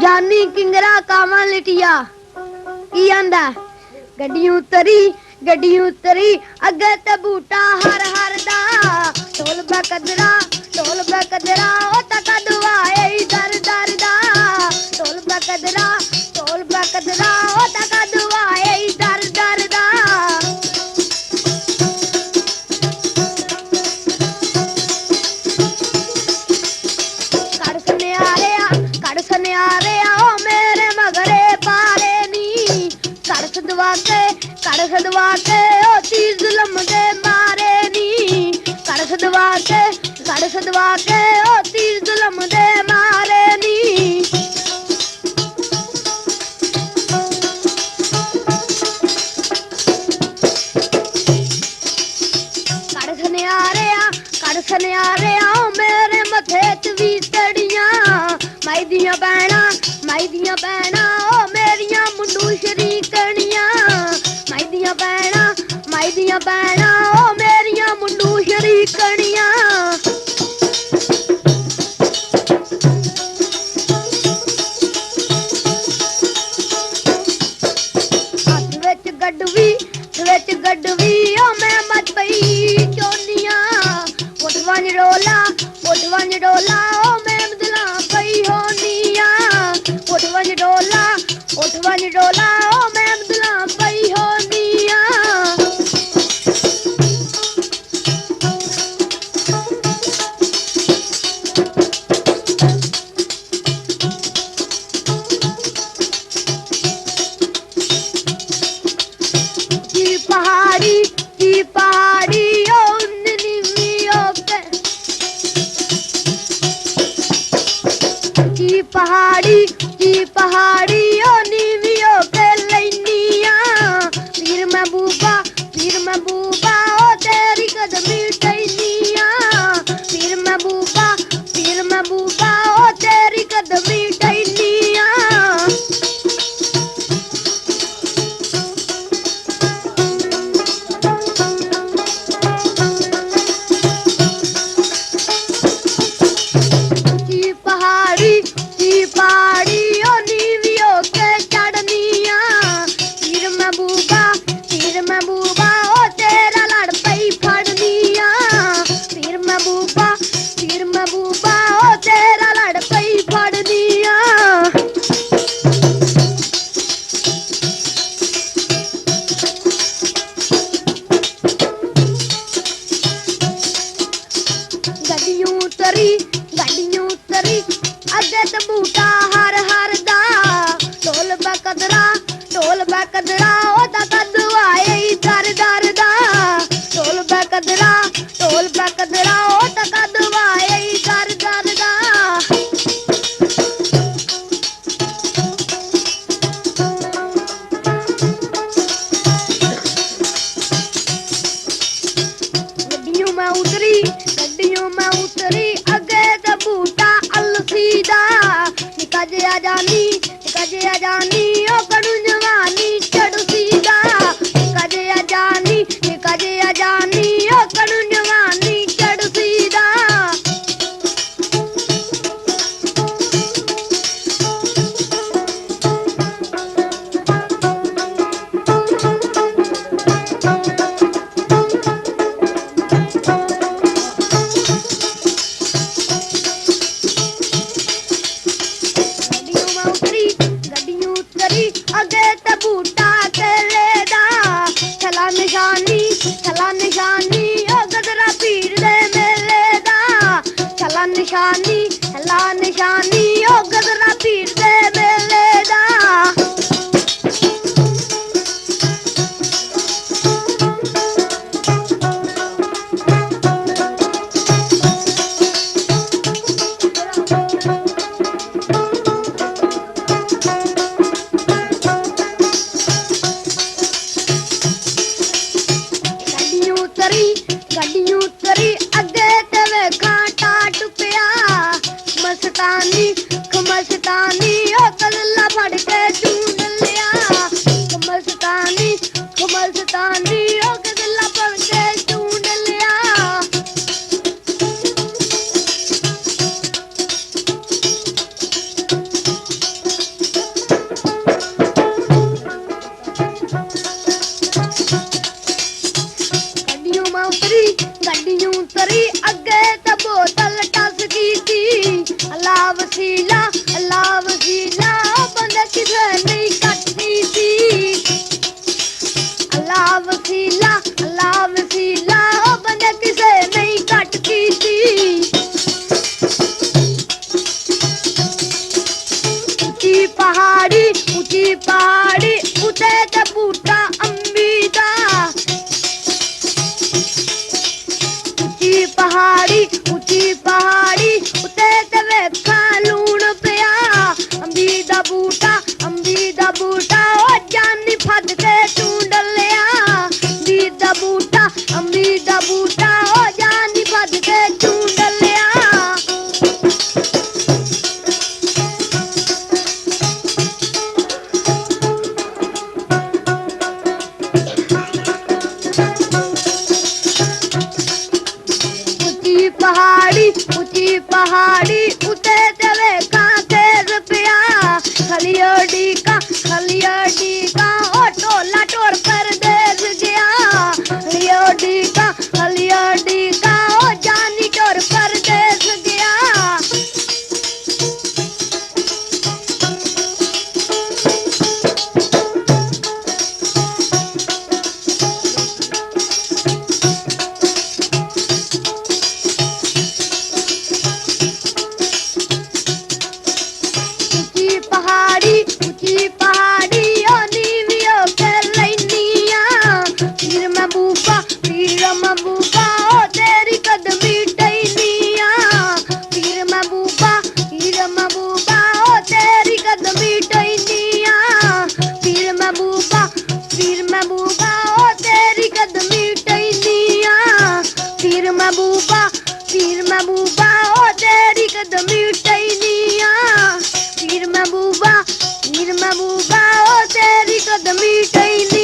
जानी किंगरा कावा लिटिया की आंदा गड्डी उतरी अगे ते बूटा हर हर दा ढोल बकदरा ओ तका दुआए दर दर दा ढोल बकदरा ओ तका दुआए दर दर दा कड़सने आ रे आओ मेरे मगरे पारे नी कड़स दवा के ओ तीर जुलम दे मारे नी कड़स दवा के ओ तीर जुलम दे मारे नी कड़सने आ रे आओ मेरे मथे च भी तड़ियां माई दियां भैणा ओ मेरियां मुंडू शरीकणियां माई दियां भैणा ओ मेरियां मुंडू शरीकणियां हथ विच गडवी ओ मैं मच पई चोनियां उठ वंज डोला ओ मैं मदला पई होनियां उठ वंज डोला ओ मैं मदला पई होनियां की पहाड़ी ओ नीवी ओ की पहाड़ी ओ नीवियो के लैनियां पीर महबूबा ओ तेरी कदमी टैनियां पीर महबूबा ओ तेरी कदमी टैनियां की पहाड़ी ओ नीवियो के चढ़नियां पीर महबूबा ओ तेरा लड़ पई फड़नियां पीर महबूबा ओ तेरा लड़ पई फड़नियां गड्डियों उतरी अगे ते बूटा हर हर दा ढोल बकदरा ओ तका दुआए दर दर दा ढोल बकदरा ओ तका दुआए दर दर दा गड्डियों में उतरी अगे ते बूटा अलसीदा निका जिया जानी ओ कड़ू जवानी चढ़ सीदा निका जिया जानी ओ कड़ू जवानी चढ़ सीदा गड्डियों उतरी अगे ते बूटा केले दा छला निशानी ओ गदरा पीर दे मेले दा छला निशानी ओ गदरा पीर दे मेले दा गड्डियों उतरी अगे ते वेखा टाट पिया मस्तानी ओ कल्ला फड़ के चून लिया मस्तानी ओ कल्ला फड़ के चून लिया वसीला अल्लाह वसीला बंदा किसे नहीं कटती थी अल्लाह वसीला बंदा किसे नहीं कटती थी ऊंची पहाड़ी उते ते बूटा अंबी दा ऊंची पहाड़ी उते ते वेखा लूण पिया अंबी दा बूटा ओ जानी फद के तू डलिया अंबी दा बूटा ओ जानी फद के तू डलिया ऊंची पहाड़ी उते ते वेखा तेज पिया खलियो डीका ओ टोला टोर परदेस गया खलियो डीका ओ जानी टोर परदेस गया ऊंची पहाड़ी ओ नीवियो कर लैनिया पीर महबूबा ओ तेरी कदमी टैनिया पीर महबूबा ओ तेरी कदमी टैनिया पीर महबूबा ओ तेरी कदमी टैनिया पीर महबूबा ओ तेरी कदमी टैनिया पीर महबूबा ओ तेरी कदमी टैनिया